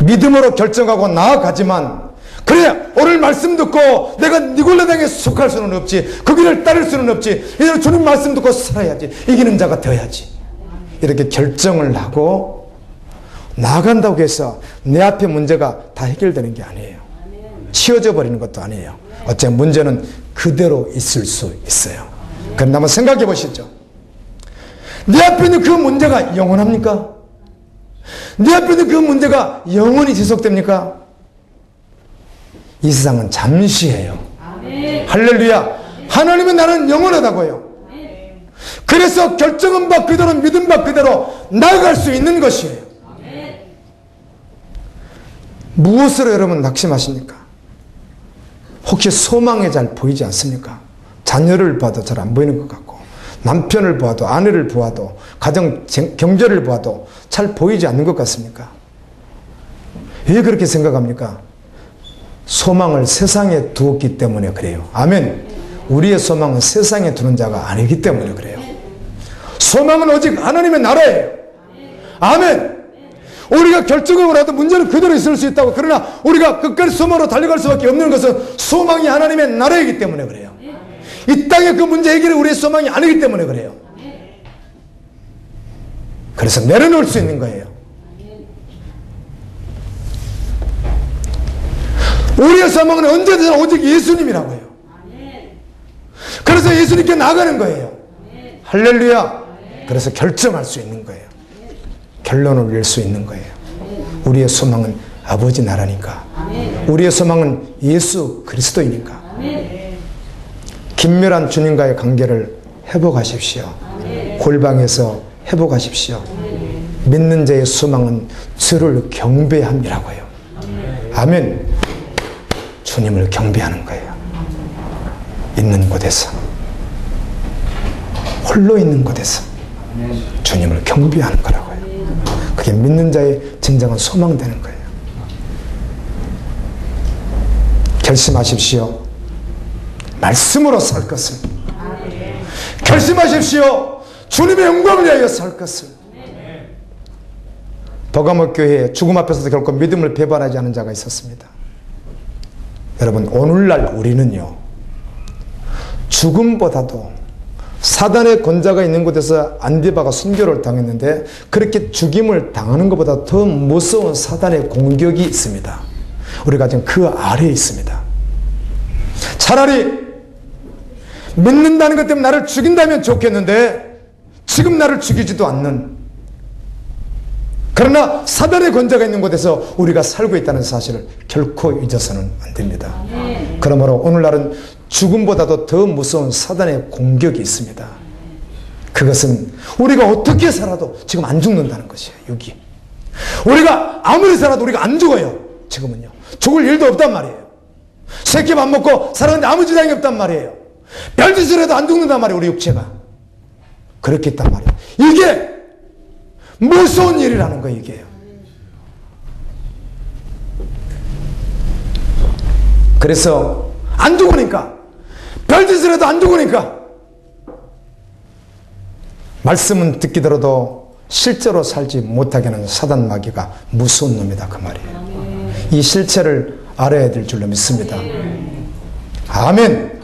믿음으로 결정하고 나아가지만, 그래 오늘 말씀 듣고 내가 니골라당에 속할 수는 없지, 그 길을 따를 수는 없지, 이제는 주님 말씀 듣고 살아야지, 이기는 자가 되어야지, 이렇게 결정을 하고 나아간다고 해서 내 앞에 문제가 다 해결되는 게 아니에요. 치워져 버리는 것도 아니에요. 어째 문제는 그대로 있을 수 있어요. 그런데 한번 생각해 보시죠. 내 앞에 있는 그 문제가 영원합니까? 내 앞에 있는 그 문제가 영원히 지속됩니까? 이 세상은 잠시예요. 할렐루야. 하나님은 나는 영원하다고요. 그래서 결정한 바 그대로, 믿은 바 그대로 나아갈 수 있는 것이에요. 무엇으로 여러분 낙심하십니까? 혹시 소망이 잘 보이지 않습니까? 자녀를 봐도 잘 안 보이는 것 같고, 남편을 보아도, 아내를 보아도, 가정 경제를 보아도 잘 보이지 않는 것 같습니까? 왜 그렇게 생각합니까? 소망을 세상에 두었기 때문에 그래요. 아멘. 우리의 소망은 세상에 두는 자가 아니기 때문에 그래요. 소망은 오직 하나님의 나라예요. 아멘. 우리가 결정을 하도 문제는 그대로 있을 수 있다고, 그러나 우리가 끝까지 소망으로 달려갈 수밖에 없는 것은 소망이 하나님의 나라이기 때문에 그래요. 이 땅의 그 문제 해결이 우리의 소망이 아니기 때문에 그래요. 그래서 내려놓을 수 있는 거예요. 우리의 소망은 언제든 오직 예수님이라고요. 그래서 예수님께 나가는 거예요. 할렐루야. 그래서 결정할 수 있는 거예요. 결론을 낼 수 있는 거예요. 우리의 소망은 아버지 나라니까. 우리의 소망은 예수 그리스도이니까. 긴밀한 주님과의 관계를 회복하십시오. 골방에서 회복하십시오. 믿는 자의 소망은 주를 경배함이라고요. 아멘. 주님을 경배하는 거예요. 있는 곳에서, 홀로 있는 곳에서 주님을 경배하는 거라고요. 그게 믿는 자의 진정한 소망되는 거예요. 결심하십시오. 말씀으로 살 것을. 결심하십시오. 주님의 영광을 위하여 살 것을. 버가모 교회에 죽음 앞에서도 결코 믿음을 배반하지 않은 자가 있었습니다. 여러분, 오늘날 우리는요, 죽음보다도 사단의 권자가 있는 곳에서 안디바가 순교를 당했는데, 그렇게 죽임을 당하는 것보다 더 무서운 사단의 공격이 있습니다. 우리가 지금 그 아래에 있습니다. 차라리 믿는다는 것 때문에 나를 죽인다면 좋겠는데, 지금 나를 죽이지도 않는, 그러나 사단의 권자가 있는 곳에서 우리가 살고 있다는 사실을 결코 잊어서는 안 됩니다. 그러므로 오늘날은 죽음보다도 더 무서운 사단의 공격이 있습니다. 그것은 우리가 어떻게 살아도 지금 안 죽는다는 것이에요. 여기 우리가 아무리 살아도 우리가 안 죽어요. 지금은요, 죽을 일도 없단 말이에요. 새끼 밥 먹고 살았는데 아무 지장이 없단 말이에요. 별짓을 해도 안 죽는단 말이에요. 우리 육체가 그렇게 있단 말이에요. 이게 무서운 일이라는 거예요. 이게요. 그래서 안 죽으니까, 별짓을 해도 안 죽으니까, 말씀은 듣기 들어도 실제로 살지 못하게 하는 사단 마귀가 무서운 놈이다, 그 말이에요. 이 실체를 알아야 될 줄로 믿습니다. 아멘.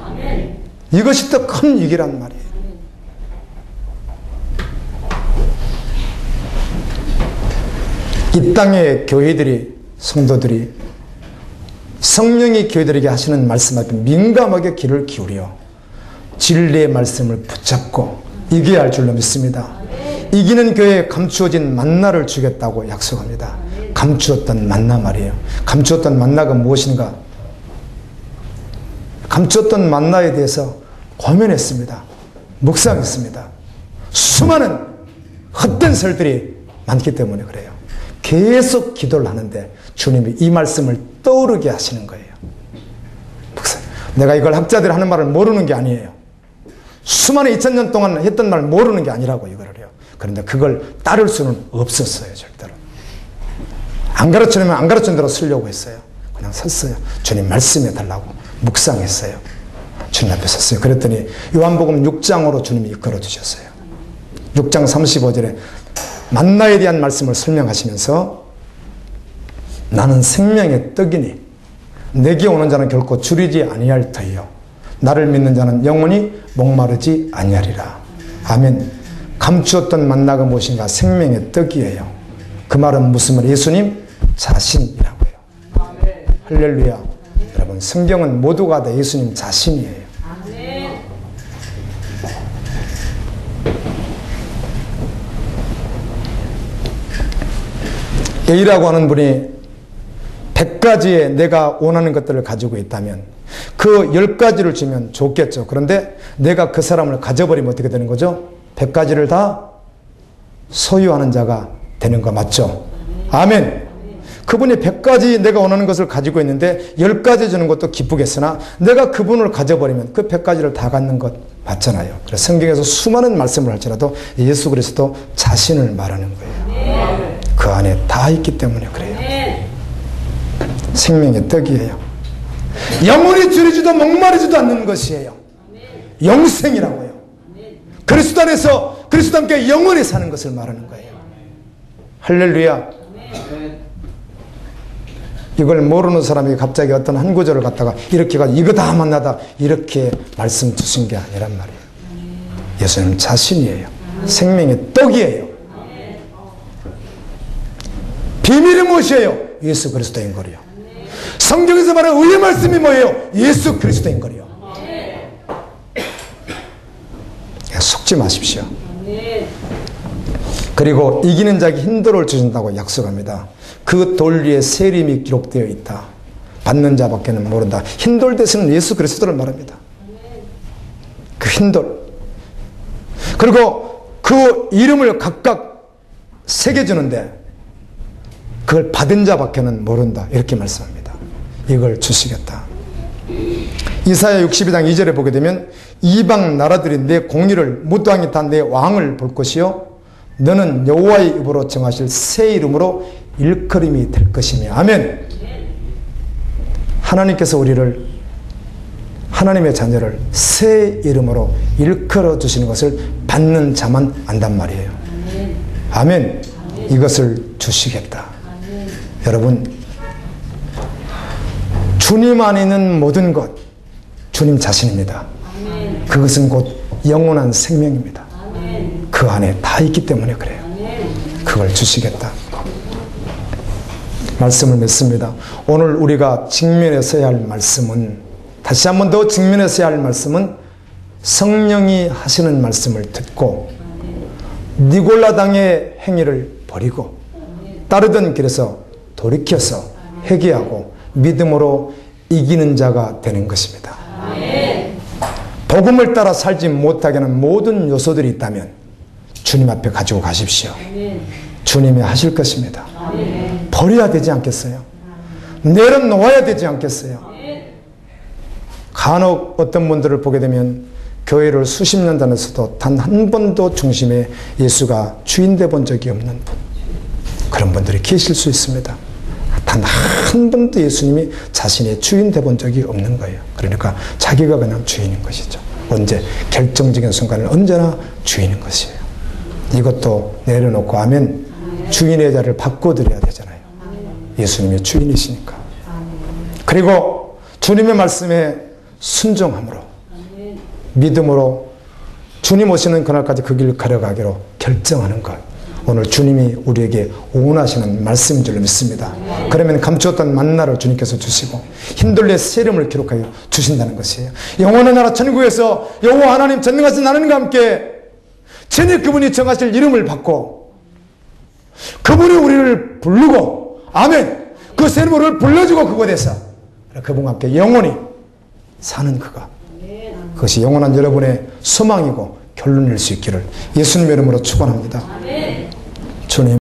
이것이 더 큰 위기란 말이에요. 이 땅의 교회들이, 성도들이 성령이 교회들에게 하시는 말씀 앞에 민감하게 귀를 기울여 진리의 말씀을 붙잡고 이겨야 할 줄로 믿습니다. 이기는 교회에 감추어진 만나를 주겠다고 약속합니다. 감추었던 만나 말이에요. 감추었던 만나가 무엇인가? 감추었던 만나에 대해서 고민했습니다. 묵상했습니다. 수많은 헛된 설들이 많기 때문에 그래요. 계속 기도를 하는데 주님이 이 말씀을 떠오르게 하시는 거예요. 내가 이걸 학자들이 하는 말을 모르는 게 아니에요. 수많은 2000년 동안 했던 말 모르는 게 아니라고 이거를요. 그런데 그걸 따를 수는 없었어요. 절대로. 안 가르치려면 안 가르친 대로 쓰려고 했어요. 그냥 섰어요. 주님 말씀해 달라고 묵상했어요. 주님 앞에 섰어요. 그랬더니 요한복음 6장으로 주님이 이끌어 주셨어요. 6장 35절에 만나에 대한 말씀을 설명하시면서 나는 생명의 떡이니 내게 오는 자는 결코 줄이지 아니할 터이요 나를 믿는 자는 영원히 목마르지 아니하리라. 아멘. 감추었던 만나가 무엇인가? 생명의 떡이에요. 그 말은 무슨 말? 예수님 자신이라고요. 아멘. 할렐루야. 아멘. 여러분, 성경은 모두가 다 예수님 자신이에요. 아멘. A라고 하는 분이 100가지의 내가 원하는 것들을 가지고 있다면 그 10가지를 주면 좋겠죠. 그런데 내가 그 사람을 가져버리면 어떻게 되는 거죠? 100가지를 다 소유하는 자가 되는 거 맞죠? 아멘. 그분이 100가지 내가 원하는 것을 가지고 있는데 10가지 주는 것도 기쁘겠으나 내가 그분을 가져버리면 그 100가지를 다 갖는 것 맞잖아요. 그래서 성경에서 수많은 말씀을 할지라도 예수 그리스도 자신을 말하는 거예요. 그 안에 다 있기 때문에 그래요. 생명의 떡이에요. 영원히 줄이지도 목마르지도 않는 것이에요. 영생이라고요. 그리스도 안에서 그리스도 함께 영원히 사는 것을 말하는 거예요. 할렐루야. 이걸 모르는 사람이 갑자기 어떤 한 구절을 갖다가 이렇게 가지고 이거 다 만나다 이렇게 말씀 주신 게 아니란 말이에요. 예수님 자신이에요. 생명의 떡이에요. 비밀이 무엇이에요? 예수 그리스도인 거예요. 성경에서 말하는 의의 말씀이 뭐예요? 예수 그리스도인 거예요. 속지 마십시오. 그리고 이기는 자에게 흰 돌을 주신다고 약속합니다. 그 돌 위에 새 이름이 기록되어 있다. 받는 자밖에는 모른다. 흰 돌 대신은 예수 그리스도를 말합니다. 그 흰 돌. 그리고 그 이름을 각각 새겨주는데 그걸 받은 자밖에는 모른다. 이렇게 말씀합니다. 이걸 주시겠다. 이사야 62장 2절에 보게 되면 이방 나라들이 내 공의를 무도항이 다 내 왕을 볼 것이요 너는 여호와의 입으로 정하실 새 이름으로 일컬음이 될 것이며. 아멘. 하나님께서 우리를 하나님의 자녀를 새 이름으로 일컬어 주시는 것을 받는 자만 안단 말이에요. 아멘. 이것을 주시겠다. 여러분, 주님 안에 있는 모든 것 주님 자신입니다. 그것은 곧 영원한 생명입니다. 그 안에 다 있기 때문에 그래요. 그걸 주시겠다. 말씀을 맺습니다. 오늘 우리가 직면했어야 할 말씀은, 다시 한 번 더 직면했어야 할 말씀은 성령이 하시는 말씀을 듣고 니골라당의 행위를 버리고 따르던 길에서 돌이켜서 회개하고 믿음으로 이기는 자가 되는 것입니다. 복음을 따라 살지 못하게 하는 모든 요소들이 있다면 주님 앞에 가지고 가십시오. 주님이 하실 것입니다. 버려야 되지 않겠어요? 내려놓아야 되지 않겠어요? 간혹 어떤 분들을 보게 되면 교회를 수십 년 다녔어도 단 한 번도 중심에 예수가 주인 돼 본 적이 없는 분, 그런 분들이 계실 수 있습니다. 단 한 번도 예수님이 자신의 주인 돼 본 적이 없는 거예요. 그러니까 자기가 그냥 주인인 것이죠. 언제 결정적인 순간을 언제나 주인인 것이에요. 이것도 내려놓고 하면 주인의 자리를 바꿔드려야 되잖아요. 예수님이 주인이시니까. 그리고 주님의 말씀에 순종함으로 믿음으로 주님 오시는 그날까지 그 길을 걸어가기로 결정하는 것, 오늘 주님이 우리에게 원하시는 말씀인 줄 믿습니다. 그러면 감추었던 만나를 주님께서 주시고 흰돌에 새 이름을 기록하여 주신다는 것이에요. 영원한 나라 천국에서 여호와 하나님 전능하신 하나님과 함께 전에 그분이 정하실 이름을 받고 그분이 우리를 부르고, 아멘, 그 새 이름을 불러주고 그곳에서 그분과 함께 영원히 사는 그것이 영원한 여러분의 소망이고 결론일 수 있기를 예수님의 이름으로 축원합니다. 주님.